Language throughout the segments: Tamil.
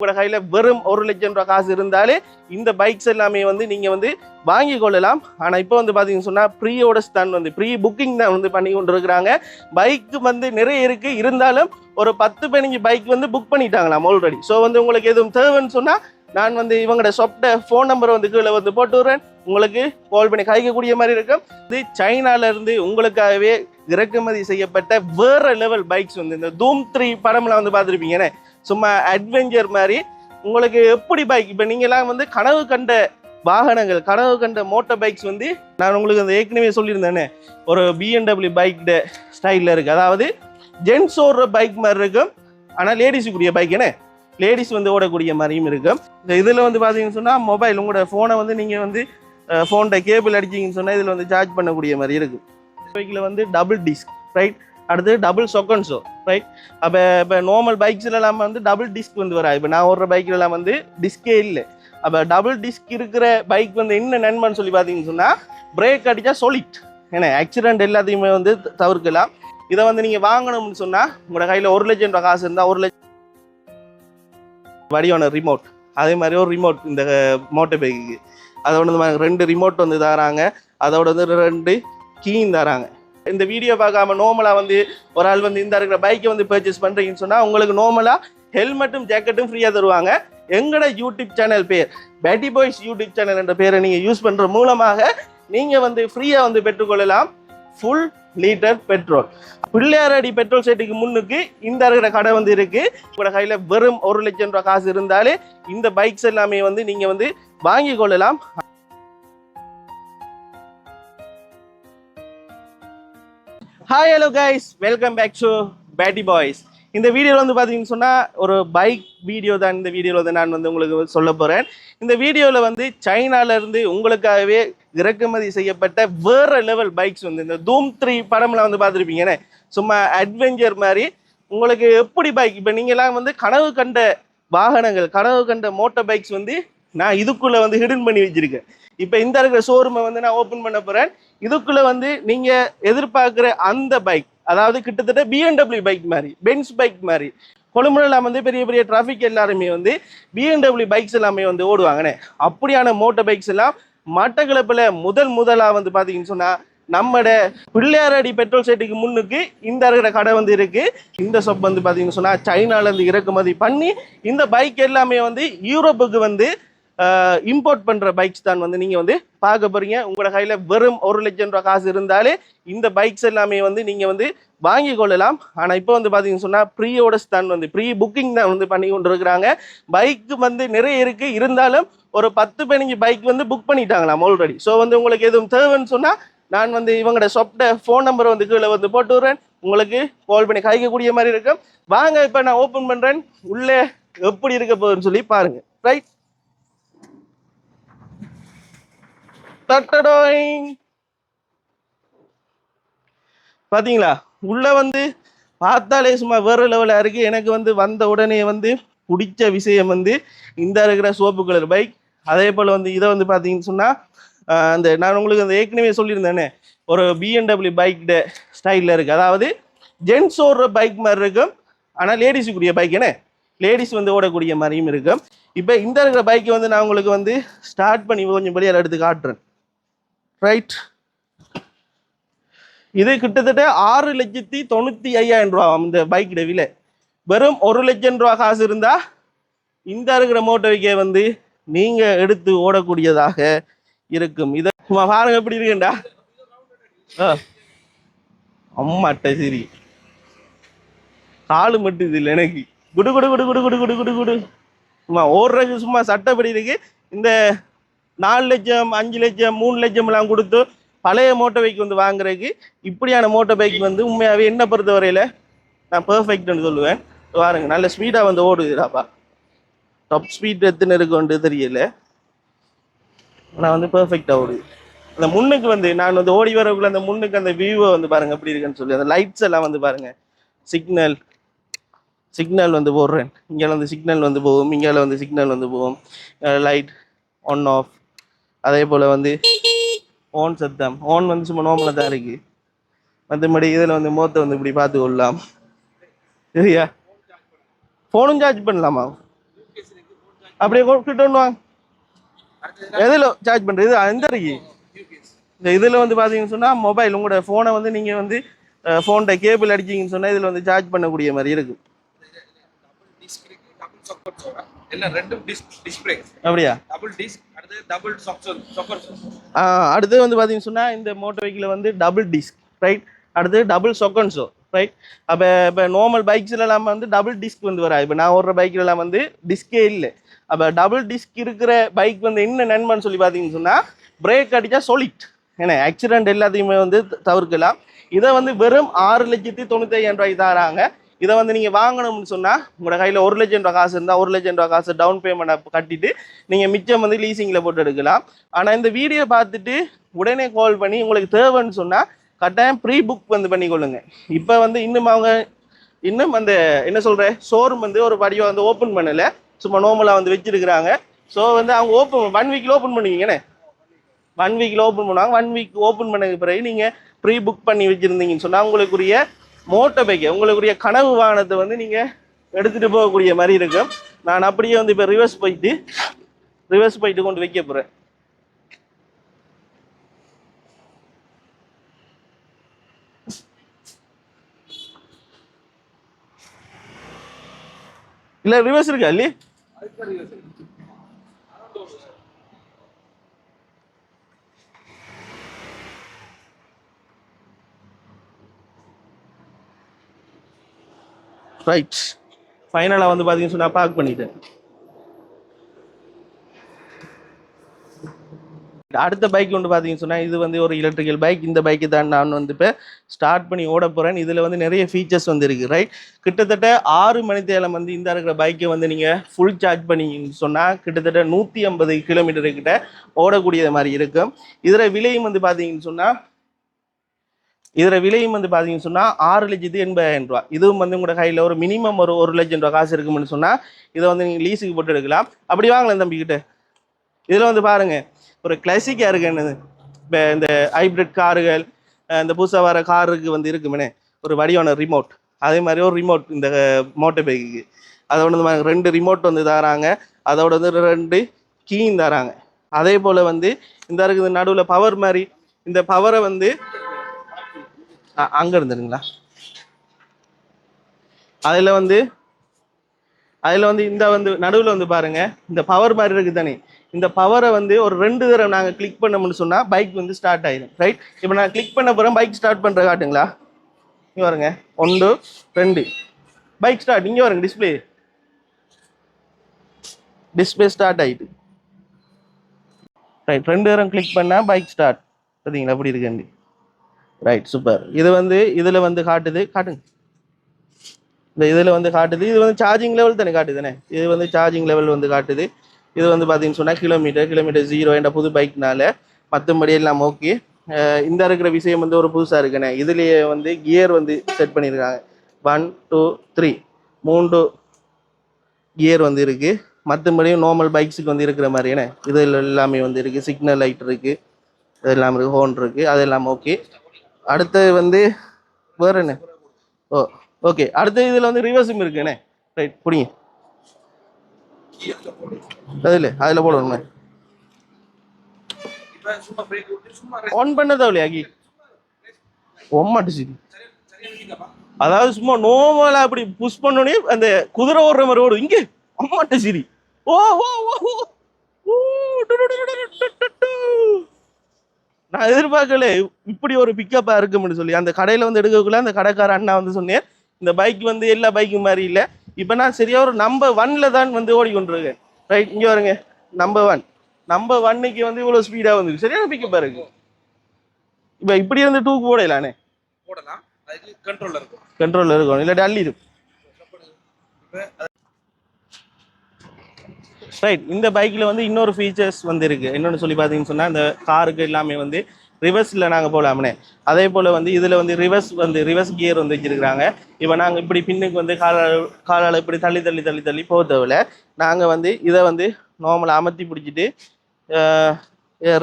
உங்களோட கையில வெறும் 1 லட்சம் ரூபாய் காசு இருந்தாலே இந்த பைக்ஸ் எல்லாமே வந்து நீங்க வந்து வாங்கி கொள்ளலாம். ஆனா இப்போ வந்து பாத்தீங்கன்னு சொன்னா ப்ரீ ஆர்டர்ஸ் தான் வந்து ப்ரீ புக்கிங் தான் வந்து பண்ணி கொண்டு இருக்கிறாங்க. பைக் வந்து நிறைய இருக்கு, இருந்தாலும் ஒரு 10-15 பைக் வந்து புக் பண்ணிட்டாங்களாம் ஆல்ரெடி. ஸோ வந்து உங்களுக்கு எதுவும் தேவைன்னு சொன்னா நான் வந்து இவங்களோட ஷாப்ட ஃபோன் நம்பரை வந்து கீழே வந்து போட்டு விடுறேன், உங்களுக்கு கால் பண்ணி கைக்கக்கூடிய மாதிரி இருக்கும். இது சைனால இருந்து உங்களுக்காகவே இறக்குமதி செய்யப்பட்ட வேற லெவல் பைக்ஸ் வந்து இந்த தூம் 3 படம்லாம் வந்து பார்த்துருப்பீங்கன்னு சும்மா அட்வென்ச்சர் மாதிரி உங்களுக்கு எப்படி பைக் இப்போ நீங்களாம் வந்து கனவு கண்ட வாகனங்கள், கனவு கண்ட மோட்டார் பைக்ஸ் வந்து நான் உங்களுக்கு அந்த ஏற்கனவே சொல்லியிருந்தேனே ஒரு BMW பைக் ஸ்டைலில் இருக்குது. அதாவது ஜென்ஸ் ஓடுற பைக் மாதிரி இருக்கும், ஆனால் லேடிஸுக்குரிய பைக் என்ன லேடிஸ் வந்து ஓடக்கூடிய மாதிரியும் இருக்கும். இதில் வந்து பார்த்தீங்கன்னு சொன்னால் மொபைல் உங்களோட ஃபோனை வந்து நீங்கள் வந்து ஃபோன்கிட்ட கேபிள் அடிச்சிங்கன்னு சொன்னால் இதில் வந்து சார்ஜ் பண்ணக்கூடிய மாதிரி இருக்கும். பைக்கில் வந்து டபுள் டிஸ்க் ரைட், அடுத்து டபுள் சொக்கன்ஸோ ரைட். அப்போ இப்போ நார்மல் பைக்ஸ்லாம் வந்து டபுள் டிஸ்க் வந்து வராது. இப்போ நான் ஓடுற பைக்லாம் வந்து டிஸ்கே இல்லை. அப்போ டபுள் டிஸ்க் இருக்கிற பைக் வந்து என்ன நன்மைன்னு சொல்லி பார்த்தீங்கன்னு சொன்னால் பிரேக் அடித்தா சொலிட், ஏன்னா ஆக்சிடென்ட் எல்லாத்தையுமே வந்து தவிர்க்கலாம். இதை வந்து நீங்கள் வாங்கணும்னு சொன்னால் உங்களோட கையில் 1 லட்சம் ரூபாய் காசு இருந்தால் 1 லட்சம் வடிவான ரிமோட், அதே மாதிரி ஒரு ரிமோட் இந்த மோட்டர் பைக்கு அதோட வந்து 2 ரிமோட் வந்து தராங்க, அதோட வந்து 2 கீயும் தராங்க. இந்த வீடியோ பார்க்காம நார்மலாக வந்து ஒரு ஆள் வந்து இந்த இருக்கிற பைக்கை வந்து பர்ச்சேஸ் பண்ணுறீங்கன்னு சொன்னால் உங்களுக்கு நார்மலாக ஹெல்மெட்டும் ஜாக்கெட்டும் ஃப்ரீயாக தருவாங்க. எங்களோட யூடியூப் சேனல் பேர் பேட்டி பாய்ஸ் யூடியூப் சேனல் என்ற பேரை நீங்கள் யூஸ் பண்ணுற மூலமாக நீங்கள் வந்து ஃப்ரீயாக வந்து பெற்றுக்கொள்ளலாம் full litre petrol. Pillaiyaradi petrol செட்டுக்கு முன்னுக்கு இந்த இருக்கிற கடை வந்து இருக்கு. உங்களோட கையில் வெறும் 1 லட்சம் ரூபாய் காசு இருந்தாலே இந்த பைக்ஸ் எல்லாமே வந்து நீங்கள் வந்து வாங்கி கொள்ளலாம். Hi hello guys, welcome back to Petti boys. இந்த வீடியோவில் வந்து பார்த்தீங்கன்னு சொன்னால் ஒரு பைக் வீடியோ தான். இந்த வீடியோவில் வந்து நான் வந்து உங்களுக்கு சொல்ல போகிறேன். இந்த வீடியோவில் வந்து சைனாலேருந்து உங்களுக்காகவே இறக்குமதி செய்யப்பட்ட வேற லெவல் பைக்ஸ் வந்து இந்த தூம் 3 படம்லாம் வந்து பார்த்துருப்பீங்கன்னு சும்மா அட்வென்ச்சர் மாதிரி உங்களுக்கு எப்படி பைக் இப்போ நீங்களாம் வந்து கனவு கண்ட வாகனங்கள், கனவு கண்ட மோட்டார் பைக்ஸ் வந்து நான் இதுக்குள்ளே வந்து ஹிடன் பண்ணி வச்சுருக்கேன். இப்போ இந்த இருக்கிற ஷோரூமை வந்து நான் ஓப்பன் பண்ண போகிறேன். இதுக்குள்ளே வந்து நீங்கள் எதிர்பார்க்குற அந்த பைக், அதாவது கிட்டத்தட்ட BMW பைக் மாதிரி, பென்ஸ் பைக் மாதிரி கொழும்புலாம் வந்து பெரிய பெரிய டிராஃபிக் எல்லாருமே வந்து BMW பைக்ஸ் எல்லாமே வந்து ஓடுவாங்கண்ணே. அப்படியான மோட்டார் பைக்ஸ் எல்லாம் மட்டக்களப்பில் முதலாக வந்து பார்த்தீங்கன்னு சொன்னால் நம்மட பிள்ளையாரடி பெட்ரோல் செட்டுக்கு முன்னுக்கு இந்த இருக்கிற கடை வந்து இருக்கு. இந்த ஷாப் வந்து பார்த்தீங்கன்னு சொன்னால் சைனாலேருந்து இறக்குமதி பண்ணி இந்த பைக் எல்லாமே வந்து யூரோப்புக்கு வந்து இம்போர்ட் பண்ணுற பைக்ஸ் தான் வந்து நீங்கள் வந்து பார்க்க போகிறீங்க. உங்களோட கையில் வெறும் 1 லட்சம் ரூபாய் காசு இருந்தாலே இந்த பைக்ஸ் எல்லாமே வந்து நீங்கள் வந்து வாங்கி கொள்ளலாம். ஆனால் இப்போ வந்து பார்த்தீங்கன்னு சொன்னால் ப்ரீ ஆர்டர்ஸ் தான் வந்து ப்ரீ புக்கிங் தான் வந்து பண்ணி கொண்டு இருக்கிறாங்க. பைக் வந்து நிறைய இருக்குது, இருந்தாலும் ஒரு 10-15 பைக் வந்து புக் பண்ணிட்டாங்களாம் ஆல்ரெடி. ஸோ வந்து உங்களுக்கு எதுவும் தேவைன்னு சொன்னால் நான் வந்து இவங்களோட ஷாப்ட ஃபோன் நம்பரை வந்து கீழே வந்து போட்டு விடுறேன், உங்களுக்கு கால் பண்ணி கைக்கக்கூடிய மாதிரி இருக்கும். வாங்க இப்போ நான் ஓப்பன் பண்ணுறேன், உள்ளே எப்படி இருக்க போகுதுன்னு சொல்லி பாருங்கள் ரைட். பாத்தீங்களா, உள்ள வந்து பார்த்தாலே சும்மா வேற லெவலா இருக்கு. எனக்கு வந்து வந்த உடனே வந்து பிடிச்ச விஷயம் வந்து இந்த இருக்கிற சோப்பு கலர் பைக். அதே போல வந்து இதை வந்து பாத்தீங்கன்னு சொன்னா அந்த நான் உங்களுக்கு அந்த ஏற்கனவே சொல்லியிருந்தேனே ஒரு BMW பைக் ஸ்டைலில் இருக்கு. அதாவது ஜென்ஸ் ஓடுற பைக் மாதிரி இருக்கும், ஆனால் லேடிஸுக்குரிய பைக் என்ன லேடிஸ் வந்து ஓடக்கூடிய மாதிரியும் இருக்கும். இப்போ இந்த இருக்கிற பைக்கை வந்து நான் உங்களுக்கு வந்து ஸ்டார்ட் பண்ணி கொஞ்சம் படியால் எடுத்து காட்டுறேன் ரைட். இது கிட்டத்தட்ட 6,95,000 ரூபா இந்த பைக்கிட விலை. வெறும் 1 லட்சம் ரூபா காசு இருந்தா இந்த இருக்கிற மோட்டார் பைக்கை வந்து நீங்க எடுத்து ஓடக்கூடியதாக இருக்கும். இதை பாருங்க எப்படி இருக்குண்டா, அம்மாட்ட சரி காலு மட்டும் இது இல்லை எனக்கு குடு குடு குடு குடு குடு குடு குடு குடு சும்மா ஓடுறதுக்கு சும்மா சட்டப்படி இருக்கு. இந்த 4 லட்சம் 5 லட்சம் 3 லட்சம் எல்லாம் கொடுத்து பழைய மோட்டார் பைக் வந்து வாங்குறதுக்கு இப்படியான மோட்டார் பைக் வந்து உண்மையாகவே என்ன பொறுத்த வரையில் நான் பெர்ஃபெக்ட்னு சொல்லுவேன். பாருங்க நல்ல ஸ்பீடாக வந்து ஓடுதுடாப்பா. டாப் ஸ்பீட் எத்தனை இருக்குன்னு தெரியல, ஆனால் வந்து பெர்ஃபெக்டாக ஓடுது. அந்த முன்னுக்கு வந்து நான் வந்து ஓடி வரக்குள்ள அந்த முன்னுக்கு அந்த வியூவை வந்து பாருங்க எப்படி இருக்குன்னு சொல்லி அந்த லைட்ஸ் எல்லாம் வந்து பாருங்க. சிக்னல் வந்து போடுறேன், இங்கே வந்து சிக்னல் வந்து போகும், இங்கே வந்து சிக்னல் வந்து போகும், லைட் ஆன் ஆஃப். அதே போல் வந்து ஓன் சத்தம், ஓன் வந்து சும்மா நோம்பல தான் இருக்கு. மற்றபடி இதில் வந்து மோத்தை வந்து இப்படி பார்த்து கொள்ளலாம் சரியா. ஃபோனும் சார்ஜ் பண்ணலாமா? அப்படியே கிட்ட ஒன்று வாங்க. எதில் சார்ஜ் பண்ணுறது இது எந்த இருக்கு இந்த இதில் வந்து பார்த்தீங்கன்னு சொன்னால் மொபைல் உங்களோட ஃபோனை வந்து நீங்கள் வந்து ஃபோன்கிட்ட கேபிள் அடிச்சிங்கன்னு சொன்னால் இதில் வந்து சார்ஜ் பண்ணக்கூடிய மாதிரி இருக்கு. அப்படியா? அடுத்து வந்து பார்த்தீங்கன்னு சொன்னால் இந்த மோட்டர் வெஹிக்கிள் வந்து டபுள் டிஸ்க் ரைட். அடுத்து டபுள் சொக்கன்ஸோ ரைட். அப்போ இப்போ நார்மல் பைக்ஸ்லாம் வந்து டபுள் டிஸ்க் வந்து வராது. இப்போ நான் ஓடுற பைக்லாம் வந்து டிஸ்கே இல்லை. அப்போ டபுள் டிஸ்க் இருக்கிற பைக் வந்து என்ன நன்மைன்னு சொல்லி பார்த்தீங்கன்னு சொன்னால் பிரேக் அடித்தா சொலிட் ஏன்னா ஆக்சிடென்ட் எல்லாத்தையுமே வந்து தவிர்க்கலாம். இதை வந்து வெறும் 6,95,000 தராங்க. இதை வந்து நீங்கள் வாங்கணும்னு சொன்னால் உங்களோட கையில் 1,00,000 ரூபா காசு இருந்தால் 1,00,000 ரூபா காசு டவுன் பேமெண்ட் கட்டிட்டு நீங்கள் மிச்சம் வந்து லீசிங்கில் போட்டு எடுக்கலாம். ஆனால் இந்த வீடியோ பார்த்துட்டு உடனே கால் பண்ணி உங்களுக்கு தேவைன்னு சொன்னால் கட்டாயம் ப்ரீ புக் வந்து பண்ணிக்கொள்ளுங்க. இப்போ வந்து இன்னும் அவங்க இன்னும் அந்த என்ன சொல்கிறேன் ஷோரூம் வந்து ஒரு படியை வந்து ஓப்பன் பண்ணலை, சும்மா நார்மலாக வந்து வச்சுருக்குறாங்க. ஸோ வந்து அவங்க ஓப்பன் 1 வீக்கில் ஓப்பன் பண்ணுவீங்கண்ணே. 1 வீக்கில் ஓப்பன் பண்ணுவாங்க. 1 வீக் ஓப்பன் பண்ணதுக்கு பிறகு நீங்கள் ப்ரீ புக் பண்ணி வச்சுருந்தீங்கன்னு சொன்னால் உங்களுக்குரிய மோட்டர் பைக்கை உங்களுக்குரிய கனவு வாகனத்தை வந்து நீங்கள் எடுத்துகிட்டு போகக்கூடிய மாதிரி இருக்கும். நான் அப்படியே வந்து இப்போ ரிவர்ஸ் போயிட்டு கொண்டு வைக்க போகிறேன். இல்லை ரிவர்ஸ் இருக்கா இல்லையே? ரைட். ஃபைனலாக வந்து பார்த்தீங்கன்னு சொன்னால் பார்க் பண்ணிட்டேன். அடுத்த பைக் வந்து பார்த்தீங்கன்னு சொன்னால் இது வந்து ஒரு எலக்ட்ரிக்கல் பைக். இந்த பைக்கு தான் நான் வந்து இப்போ ஸ்டார்ட் பண்ணி ஓட போகிறேன். இதில் வந்து நிறைய ஃபீச்சர்ஸ் வந்து இருக்குது ரைட். கிட்டத்தட்ட 6 மணி நேரம் வந்து இந்த இருக்கிற பைக்கை வந்து நீங்கள் ஃபுல் சார்ஜ் பண்ணிங்கன்னு சொன்னால் கிட்டத்தட்ட 150 கிலோமீட்டர் கிட்ட ஓடக்கூடிய மாதிரி இருக்கும். இதில் விலையும் வந்து பார்த்தீங்கன்னு சொன்னால் 6,80,000 ரூபா. இதுவும் வந்து உங்களோட கையில் ஒரு மினிமம் ஒரு 1,00,000 ரூபா காசு இருக்குன்னு சொன்னால் இதை வந்து நீங்கள் லீஸுக்கு போட்டு எடுக்கலாம். அப்படி வாங்கலாம் தம்பிக்கிட்ட. இதில் வந்து பாருங்கள் ஒரு கிளாசிக்காக இருக்கு என்னது இப்போ இந்த ஹைப்ரிட் கார்கள் இந்த புதுசாக வர காருக்கு வந்து இருக்குமே ஒரு வடிவான ரிமோட், அதே மாதிரி ஒரு ரிமோட் இந்த மோட்டர் பைக்குக்கு அதோட வந்து 2 ரிமோட் வந்து தராங்க. அதோட வந்து 2 கீயும் தராங்க. அதே போல் வந்து இந்த இருக்குது நடுவில் பவர் மாதிரி இந்த பவரை வந்து அங்கே இருந்துருங்களா அதில் வந்து இந்த வந்து நடுவில் வந்து பாருங்க இந்த பவர் மாதிரி இருக்குது தானே. இந்த பவரை வந்து ஒரு 2 தடவை நாங்கள் கிளிக் பண்ணோம்னு சொன்னால் பைக் வந்து ஸ்டார்ட் ஆயிடும் ரைட். இப்போ நான் கிளிக் பண்ண போகிறேன் பைக் ஸ்டார்ட் பண்ணுற காட்டுங்களா? இங்கே வருங்க 1 2 பைக் ஸ்டார்ட். இங்கே வருங்க டிஸ்பிளே ஸ்டார்ட் ஆகிட்டு ரைட். 2 தடவை கிளிக் பண்ணால் பைக் ஸ்டார்ட். பார்த்தீங்களா அப்படி இருக்குண்டி ரைட் சூப்பர். இது வந்து இதில் வந்து காட்டுங்க இந்த இதில் வந்து காட்டுது. இது வந்து சார்ஜிங் லெவல் தானே காட்டுதுண்ணே. இது வந்து சார்ஜிங் லெவல் வந்து காட்டுது. இது வந்து பார்த்தீங்கன்னு சொன்னால் கிலோமீட்டர் 0 என்ற புது பைக்னால மற்றபடி எல்லாம் ஓகே. இந்த இருக்கிற விஷயம் வந்து ஒரு புதுசாக இருக்குண்ணே. இதுலேயே வந்து கியர் வந்து செட் பண்ணியிருக்காங்க. 1 2 3 3 கியர் வந்து இருக்குது. மற்றபடியும் நார்மல் பைக்ஸுக்கு வந்து இருக்கிற மாதிரியானே இது எல்லாமே வந்து இருக்குது. சிக்னல் லைட் இருக்குது, இது எல்லாம் இருக்குது, ஹோன் இருக்குது, அது எல்லாம் ஓகே. அடுத்தது வந்து வேறு என்ன ஓகே. அடுத்த இதில் வந்து ரிவர்ஸும் இருக்குண்ணே ரைட். பிடிங்க அதில் போடணுமே ஆன் பண்ணதா இல்லையாக்கி ஒம்மாட்டு சரி. அதாவது சும்மா நோமலா அப்படி புஷ் பண்ணோடனே அந்த குதிரை ஓடுற மாதிரி ஓடும் இங்கே அம்மாட்ட சரி. ஓ நான் எதிர்பார்க்கல இப்படி ஒரு பிக்கப்பா இருக்கும்னு சொல்லி. அந்த கடையில் வந்து எடுக்கக்குள்ள அந்த கடைக்கார அண்ணா வந்து சொன்னேன் இந்த பைக் வந்து எல்லா பைக்கும் மாதிரி இல்லை. இப்போ நான் சரியா ஒரு நம்பர் 1ல தான் வந்து ஓடிக்கொண்டிருக்கேன் ரைட். இங்கே வருங்க நம்பர் 1 வந்து இவ்வளோ ஸ்பீடாக வந்து சரியான பிக்கப்பா இருக்கு. இப்போ இப்படி இருந்து 2க்கு போடலானே போடலாம். கண்ட்ரோலில் இருக்கும் இல்லாட்டி அள்ளிடும் ரைட். இந்த பைக்கில் வந்து இன்னொரு ஃபீச்சர்ஸ் வந்து இருக்குது. என்னென்னு சொல்லி பார்த்தீங்கன்னு சொன்னால் இந்த காருக்கு எல்லாமே வந்து ரிவர்ஸில் நாங்கள் போகலாம்னே. அதே போல் வந்து இதில் வந்து ரிவர்ஸ் கியர் வந்து வச்சுருக்குறாங்க. இப்போ நாங்கள் இப்படி பின்னுக்கு வந்து காலால் இப்படி தள்ளி போக தேவையில்ல. நாங்கள் வந்து இதை வந்து நார்மலாக அமர்த்தி பிடிச்சிட்டு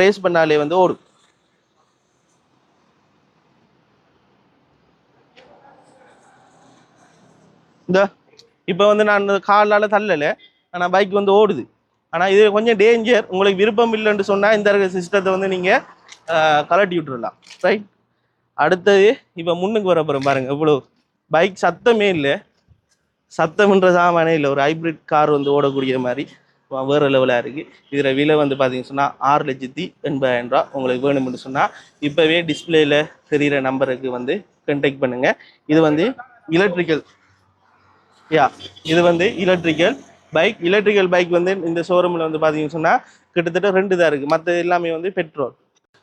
ரேஸ் பண்ணாலே வந்து ஓடும். இந்த இப்போ வந்து நான் காலால் தள்ளலை ஆனால் பைக் வந்து ஓடுது. ஆனால் இது கொஞ்சம் டேஞ்சர். உங்களுக்கு விருப்பம் இல்லைன்னு சொன்னால் இந்த இருக்கிற சிஸ்டத்தை வந்து நீங்கள் கலட்டி விட்டுறலாம். ரைட், அடுத்தது இப்போ முன்னுக்கு வர போகிறோம் பாருங்கள். இவ்வளோ பைக் சத்தமே இல்லை, சத்தம்ன்ற சாமானே இல்லை. ஒரு ஹைப்ரிட் கார் வந்து ஓடக்கூடிய மாதிரி வேறு லெவலாக இருக்குது. இதில் விலை வந்து பார்த்தீங்கன்னு சொன்னால் 6,80,000 ரூபா. உங்களுக்கு வேணும்னு சொன்னால் இப்போவே டிஸ்பிளேயில் தெரிகிற நம்பருக்கு வந்து கண்டெக்ட் பண்ணுங்கள். இது வந்து எலக்ட்ரிக்கல், இது வந்து எலக்ட்ரிக்கல் பைக் வந்து இந்த ஷோரூமில் வந்து பார்த்தீங்கன்னு சொன்னால் கிட்டத்தட்ட 2 தான் இருக்குது. மற்ற எல்லாமே வந்து பெட்ரோல்.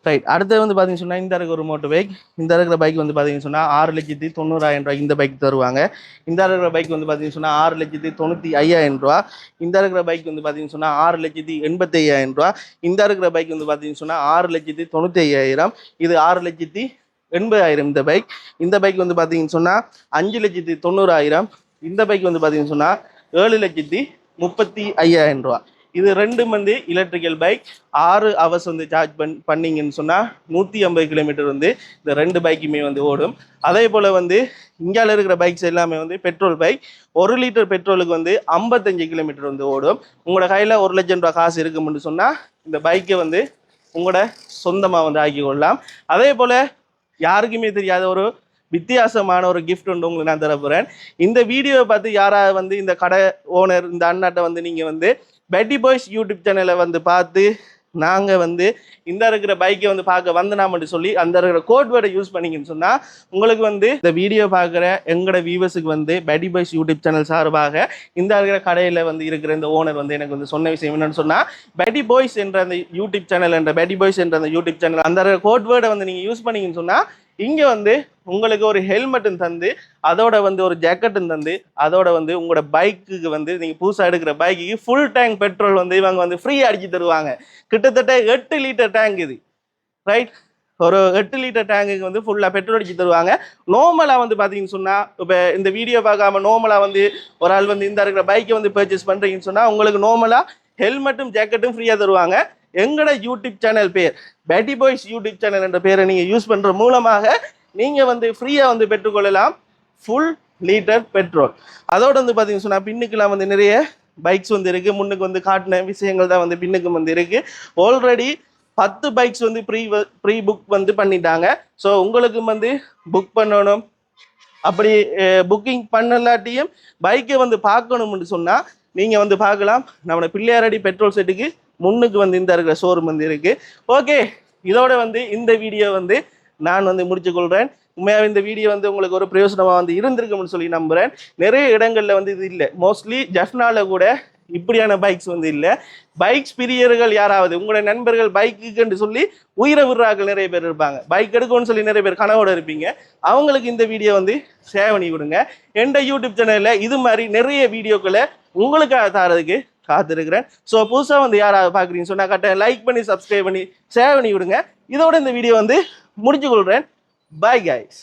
ரைட், அடுத்தது வந்து பார்த்தீங்கன்னு சொன்னால் இந்த இருக்கிற ஒரு மோட்டர் பைக். இந்த இருக்கிற பைக் வந்து பார்த்தீங்கன்னு சொன்னால் 6,90,000 ரூபாய்க்கு இந்த பைக் தருவாங்க. இந்த இருக்கிற பைக் வந்து பார்த்தீங்கன்னு சொன்னால் 6,95,000 ரூபா. இந்த இருக்கிற பைக் வந்து பார்த்தீங்கன்னு சொன்னால் 6,85,000 ரூபா. இந்த இருக்கிற பைக் வந்து பார்த்தீங்கன்னு சொன்னால் 6,95,000. இது 6,80,000 இந்த பைக். இந்த பைக் வந்து பார்த்தீங்கன்னு சொன்னால் 5,90,000. இந்த பைக் வந்து பார்த்தீங்கன்னு சொன்னால் 7,35,000 ரூபா. இது ரெண்டும் வந்து எலக்ட்ரிக்கல் பைக். 6 ஹவர்ஸ் வந்து சார்ஜ் பண்ணிங்கன்னு சொன்னால் 150 கிலோமீட்டர் வந்து இந்த 2 பைக்குமே வந்து ஓடும். அதே போல் வந்து இந்தியாவில் இருக்கிற பைக்ஸ் எல்லாமே வந்து பெட்ரோல் பைக். 1 லிட்டர் பெட்ரோலுக்கு வந்து 55 கிலோமீட்டர் வந்து ஓடும். உங்களோட கையில் 1,00,000 ரூபா காசு இருக்கும்னு சொன்னால் இந்த பைக்கை வந்து உங்களோட சொந்தமாக வந்து ஆக்கி கொள்ளலாம். அதே போல் யாருக்குமே தெரியாத ஒரு வித்தியாசமான ஒரு கிஃப்ட் ஒன்று உங்களுக்கு நான் தர போகிறேன். இந்த வீடியோவை பார்த்து யாராவது வந்து இந்த கடை ஓனர் இந்த அண்ணாட்டை வந்து நீங்கள் வந்து பெட்டி பாய்ஸ் யூடியூப் சேனலை வந்து பார்த்து நாங்கள் வந்து இந்த இருக்கிற பைக்கை வந்து பார்க்க வந்தனாமட்டு சொல்லி அந்த இருக்கிற கோட் வேர்டை யூஸ் பண்ணிங்கன்னு சொன்னால் உங்களுக்கு வந்து இந்த வீடியோ பார்க்குற எங்களோட வியூவர்ஸுக்கு வந்து பெட்டி பாய்ஸ் யூடியூப் சேனல் சார்பாக இந்த இருக்கிற கடையில் வந்து இருக்கிற இந்த ஓனர் வந்து எனக்கு வந்து சொன்ன விஷயம் என்னன்னு சொன்னால், பெட்டி பாய்ஸ் என்ற அந்த யூடியூப் சேனல் பெட்டி பாய்ஸ் என்ற அந்த யூடியூப் சேனல் அந்த கோட் வேர்டை வந்து நீங்கள் யூஸ் பண்ணிங்கன்னு சொன்னால் இங்கே வந்து உங்களுக்கு ஒரு ஹெல்மெட்டும் தந்து அதோட வந்து ஒரு ஜாக்கெட்டும் தந்து அதோட வந்து உங்களோட பைக்குக்கு வந்து நீங்கள் புதுசாக எடுக்கிற பைக்குக்கு ஃபுல் டேங்க் பெட்ரோல் வந்து இவங்க வந்து ஃப்ரீயாக அடிச்சு தருவாங்க. கிட்டத்தட்ட 8 லிட்டர் டேங்க் இது. ரைட், ஒரு 8 லிட்டர் டேங்குக்கு வந்து ஃபுல்லாக பெட்ரோல் அடிச்சு தருவாங்க. நார்மலாக வந்து பார்த்தீங்கன்னு சொன்னால் இப்போ இந்த வீடியோ பார்க்காம நார்மலாக வந்து ஒரு ஆள் வந்து இந்த இருக்கிற பைக்கை வந்து பர்ச்சேஸ் பண்ணுறீங்கன்னு சொன்னால் உங்களுக்கு நார்மலாக ஹெல்மெட்டும் ஜாக்கெட்டும் ஃப்ரீயாக தருவாங்க. எங்களோட யூடியூப் சேனல் பேர் பெட்டி பாய்ஸ் யூடியூப் சேனல் என்ற பேரை நீங்கள் யூஸ் பண்ணுற மூலமாக நீங்கள் வந்து ஃப்ரீயாக வந்து பெற்றுக்கொள்ளலாம் ஃபுல் லிட்டர் பெட்ரோல். அதோடு வந்து பார்த்தீங்கன்னு சொன்னால் பின்னுக்கெலாம் வந்து நிறைய பைக்ஸ் வந்து இருக்குது. முன்னுக்கு வந்து காட்டின விஷயங்கள் தான் வந்து பின்னுக்கு வந்து இருக்குது. ஆல்ரெடி 10 பைக்ஸ் வந்து ப்ரீ புக் வந்து பண்ணிட்டாங்க. ஸோ உங்களுக்கு வந்து புக் பண்ணணும், அப்படி புக்கிங் பண்ணலாட்டியும் பைக்கை வந்து பார்க்கணும்னு சொன்னால் நீங்கள் வந்து பார்க்கலாம். நம்மளோட பிள்ளையாரடி பெட்ரோல் செட்டுக்கு முன்னுக்கு வந்து இந்த இருக்கிற ஷோரூம் வந்து இருக்குது. ஓகே, இதோட வந்து இந்த வீடியோ வந்து நான் வந்து முடிச்சுக்கொள்கிறேன். உண்மையாக இந்த வீடியோ வந்து உங்களுக்கு ஒரு பிரயோஜனமாக வந்து இருந்திருக்கும்னு சொல்லி நம்புகிறேன். நிறைய இடங்களில் வந்து இது இல்லை. மோஸ்ட்லி ஜஃப்னாவில் கூட இப்படியான பைக்ஸ் வந்து இல்லை. பைக்ஸ் பிரியர்கள் யாராவது உங்களோட நண்பர்கள் பைக்குன்னு சொல்லி உயிரை விடுறாக்கள் நிறைய பேர் இருப்பாங்க. பைக் எடுக்கணும்னு சொல்லி நிறைய பேர் கனவோடு இருப்பீங்க. அவங்களுக்கு இந்த வீடியோ வந்து ஷேர் பண்ணி விடுங்க. எந்த யூடியூப் சேனலில் இது மாதிரி நிறைய வீடியோக்களை உங்களுக்காக தரதுக்கு காத்திருக்கிறேன். ஸோ புதுசாக வந்து யாராவது பார்க்குறீங்கன்னு சொன்னால் கரெக்டாக லைக் பண்ணி சப்ஸ்கிரைப் பண்ணி ஷேர் பண்ணி விடுங்க. இதோட இந்த வீடியோ வந்து முடிச்சு கொள்கிறேன். Bye guys.